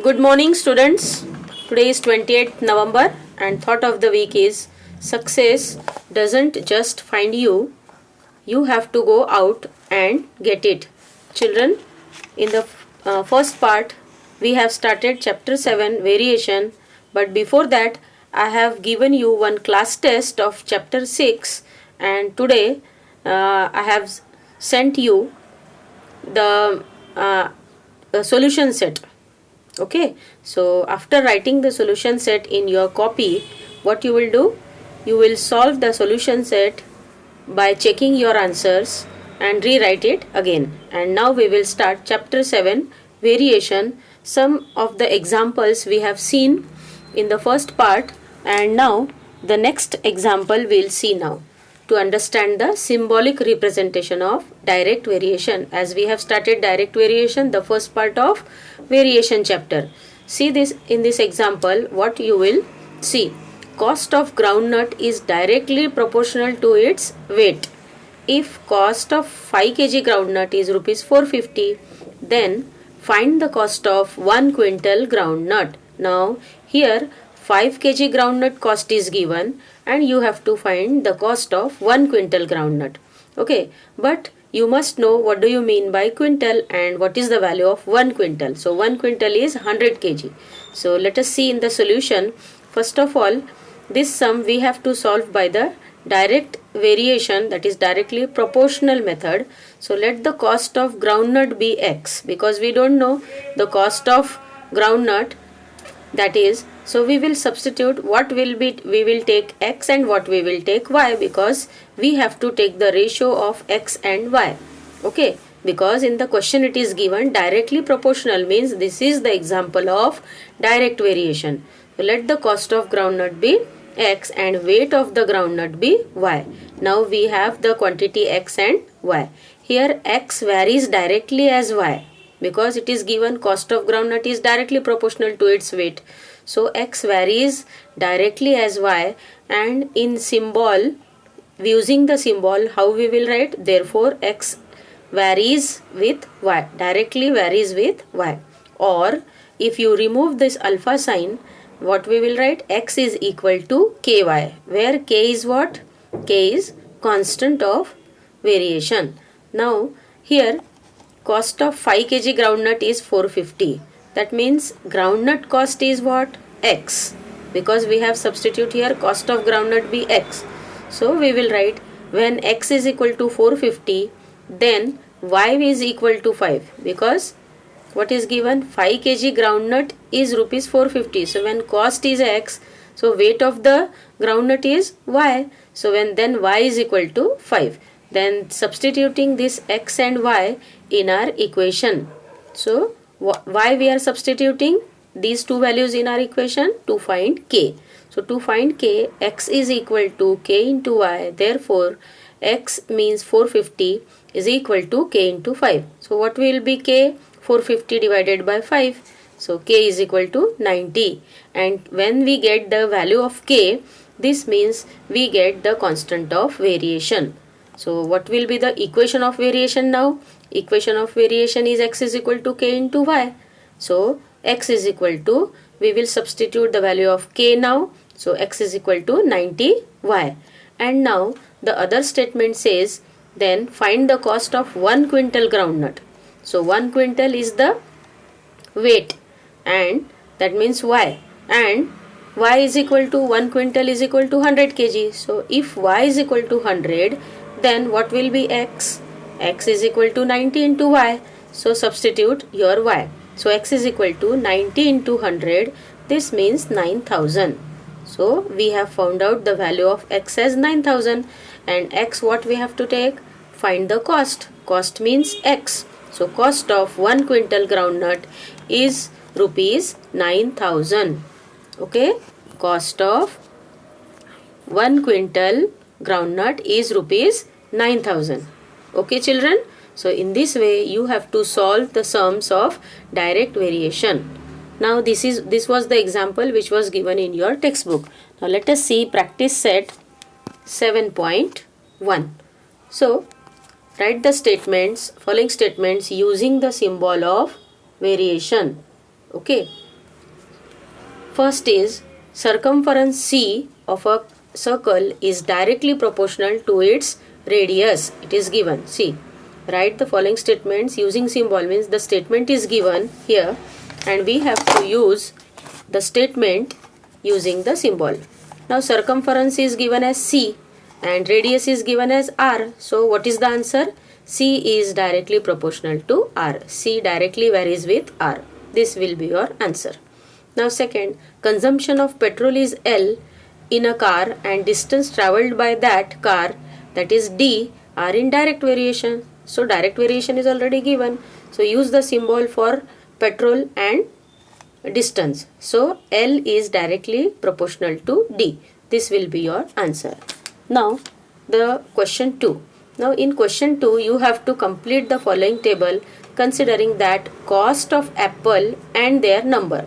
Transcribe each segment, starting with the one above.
Good morning, students. Today is 28th November, and thought of the week is success doesn't just find you, you have to go out and get it. Children, in the first part, we have started chapter 7 variation, but before that, I have given you one class test of chapter 6, and today I have sent you the solution set. Okay, so after writing the solution set in your copy, what you will do? You will solve the solution set by checking your answers and rewrite it again. And now we will start chapter 7 variation. Some of the examples we have seen in the first part, and now the next example we'll see now to understand the symbolic representation of direct variation. As we have started direct variation, the first part of variation chapter. See this in this example, what you will see. Cost of groundnut is directly proportional to its weight. If cost of 5 kg groundnut is rupees 450, then find the cost of 1 quintal groundnut. Now here 5 kg groundnut cost is given and you have to find the cost of 1 quintal groundnut. Okay, but you must know what do you mean by quintal and what is the value of 1 quintal. So 1 quintal is 100 kg. So let us see in the solution. First of all, this sum we have to solve by the direct variation, that is directly proportional method. So let the cost of groundnut be x, because we don't know the cost of groundnut, that is, so we will substitute what will be, we will take x and what we will take y, because we have to take the ratio of x and y. Okay, because in the question it is given directly proportional, means this is the example of direct variation. So let the cost of groundnut be x and weight of the groundnut be y. Now we have the quantity x and y. Here x varies directly as y, because it is given cost of groundnut is directly proportional to its weight. So x varies directly as y, and in symbol, using the symbol, how we will write? Therefore x varies with y, directly varies with y. Or if you remove this alpha sign, what we will write? X is equal to ky, where k is what? K is constant of variation. Now here cost of 5 kg groundnut is 450. That means groundnut cost is what? X, because we have substitute here cost of groundnut be x. So we will write when x is equal to 450, then y is equal to 5, because what is given? 5 kg groundnut is rupees 450. So when cost is x, so weight of the groundnut is y. So when then y is equal to 5, then substituting this x and y in our equation. So why we are substituting these two values in our equation? To find k. So to find k, x is equal to k into y. Therefore x means 450 is equal to k into 5. So what will be k? 450 divided by 5. So k is equal to 90. And when we get the value of k, this means we get the constant of variation. So what will be the equation of variation now? Equation of variation is x is equal to k into y. So x is equal to, we will substitute the value of k now. So x is equal to 90y. And now the other statement says, then find the cost of 1 quintal groundnut. So 1 quintal is the weight, and that means y, and y is equal to 1 quintal is equal to 100 kg. So if y is equal to 100, then what will be x? X is equal to 90 into y. So substitute your y. So x is equal to 90 into 100. This means 9000. So we have found out the value of x as 9000, and x what we have to take? Find the cost. Cost means x. So cost of 1 quintal groundnut is rupees 9000. Okay, cost of 1 quintal groundnut is rupees 9000. Okay children, so in this way you have to solve the sums of direct variation. Now this was the example which was given in your textbook. Now let us see practice set 7.1. So write the statements, following statements using the symbol of variation. Okay, First is circumference C of a circle is directly proportional to its radius. It is given. See, write the following statements using symbol, means the statement is given here and we have to use the statement using the symbol. Now circumference is given as C and radius is given as R. So what is the answer? C is directly proportional to R. C directly varies with R. This will be your answer. Now second, consumption of petrol is L in a car and distance travelled by that car, that is D, are in direct variation. So direct variation is already given. So use the symbol for petrol and distance. So L is directly proportional to D. This will be your answer. Now the question 2. Now in question 2 you have to complete the following table considering that cost of apple and their number.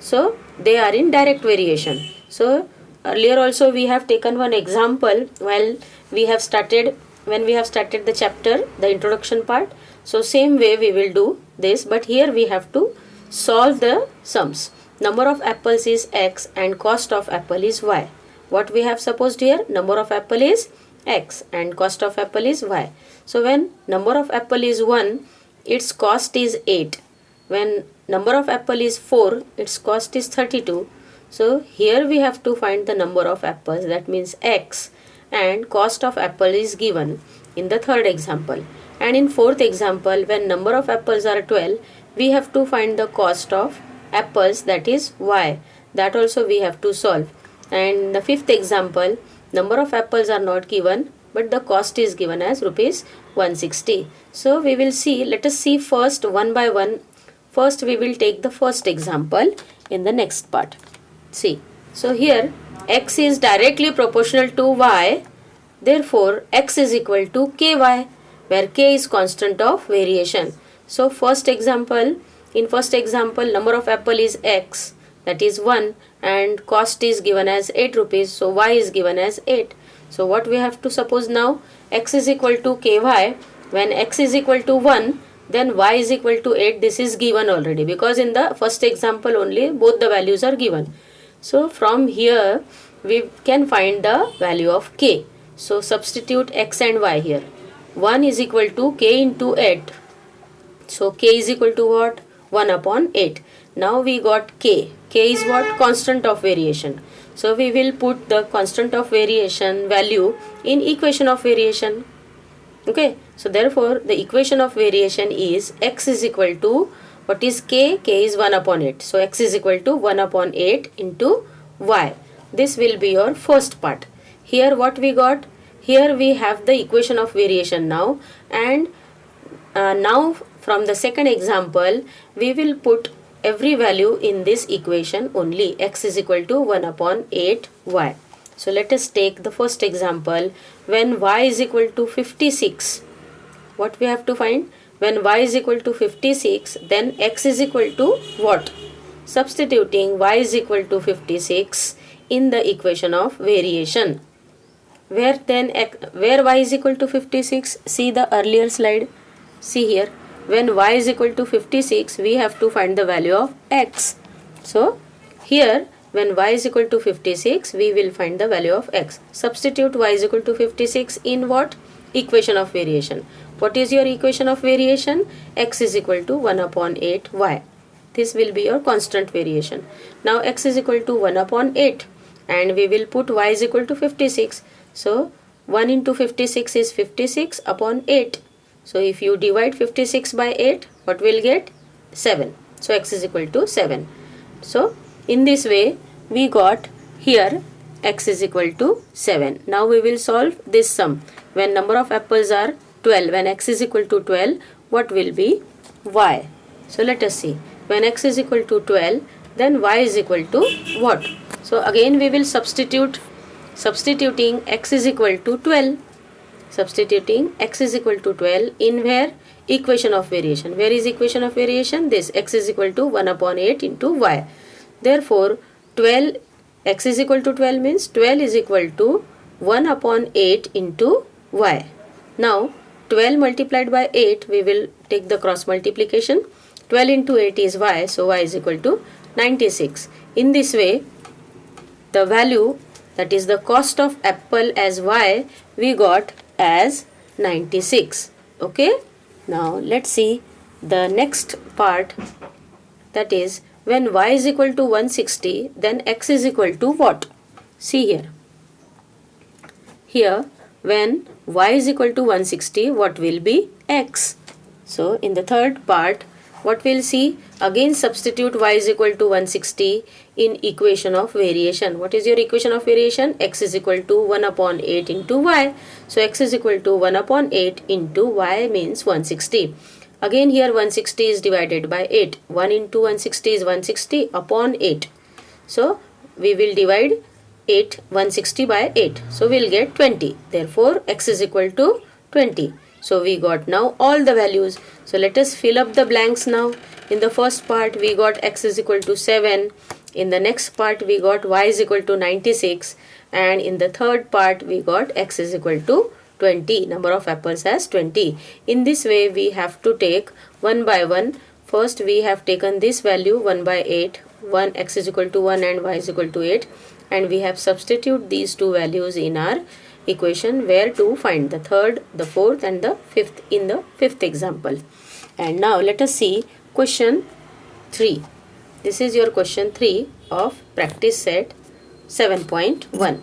So they are in direct variation. So earlier also we have taken one example when we have started the chapter, the introduction part. So same way we will do this, but here we have to solve the sums. Number of apples is X and cost of apple is Y. What we have supposed here? Number of apple is X and cost of apple is Y. So when number of apple is 1, its cost is 8. When number of apple is 4, its cost is 32. So here we have to find the number of apples, that means X, and cost of apple is given in the third example. And in fourth example, when number of apples are 12, we have to find the cost of apples, that is Y. That also we have to solve. And the fifth example, number of apples are not given, but the cost is given as rupees 160. So we will see, let us see first one by one. First we will take the first example in the next part. See, so here X is directly proportional to Y, therefore X is equal to KY, where K is constant of variation. So in first example number of apple is X, that is 1, and cost is given as 8 rupees, so Y is given as 8. So what we have to suppose now? X is equal to KY. When X is equal to 1, then Y is equal to 8. This is given already because in the first example only both the values are given. So from here we can find the value of K. So substitute X and Y here. 1 is equal to K into 8. So K is equal to what? 1 upon 8. Now we got K. K is what? Constant of variation. So we will put the constant of variation value in equation of variation. Okay. So therefore the equation of variation is X is equal to, what is K? K is 1 upon 8. So X is equal to 1 upon 8 into Y. This will be your first part. Here what we got? Here we have the equation of variation now, and now from the second example we will put every value in this equation only. X is equal to 1 upon 8 Y. So let us take the first example. When Y is equal to 56, what we have to find? When Y is equal to 56, then X is equal to what? Substituting Y is equal to 56 in the equation of variation. Where Y is equal to 56? See the earlier slide. See here. When Y is equal to 56, we have to find the value of X. So here when Y is equal to 56, we will find the value of X. Substitute Y is equal to 56 in what? Equation of variation. What is your equation of variation? X is equal to 1 upon 8 Y. This will be your constant variation. Now X is equal to 1 upon 8 and we will put Y is equal to 56. So 1 into 56 is 56 upon 8. So if you divide 56 by 8, what will get? 7. So X is equal to 7. So in this way we got here X is equal to 7. Now we will solve this sum. When number of apples are 12, when X is equal to 12, what will be Y? So let us see. When X is equal to 12, then Y is equal to what? So again we will substituting X is equal to 12. Substituting X is equal to 12 in where? Equation of variation. Where is equation of variation? This. X is equal to 1 upon 8 into Y. Therefore 12, X is equal to 12 means 12 is equal to 1 upon 8 into Y. Now 12 multiplied by 8, we will take the cross multiplication. 12 into 8 is Y, so Y is equal to 96. In this way, the value, that is the cost of apple as y, we got as 96. Okay. Now let's see the next part, that is when y is equal to 160, then x is equal to what? See here. Here, when y is equal to 160, what will be x? So in the third part, what we'll see, again substitute y is equal to 160 in equation of variation. What is your equation of variation? X is equal to 1 upon 8 into y. So x is equal to 1 upon 8 into y means 160. Again here 160 is divided by 8. 1 into 160 is 160 upon 8. So we will divide 160 by 8. So we'll get 20. Therefore x is equal to 20. So we got now all the values. So let us fill up the blanks now. In the first part we got x is equal to 7. In the next part we got y is equal to 96. And in the third part we got x is equal to 20. Number of apples as 20. In this way we have to take one by one. First we have taken this value 1 by 8. 1 x is equal to 1 and y is equal to 8. And we have substituted these two values in our equation where to find the third, the fourth and the fifth in the fifth example. And now let us see question 3. This is your question 3 of practice set 7.1.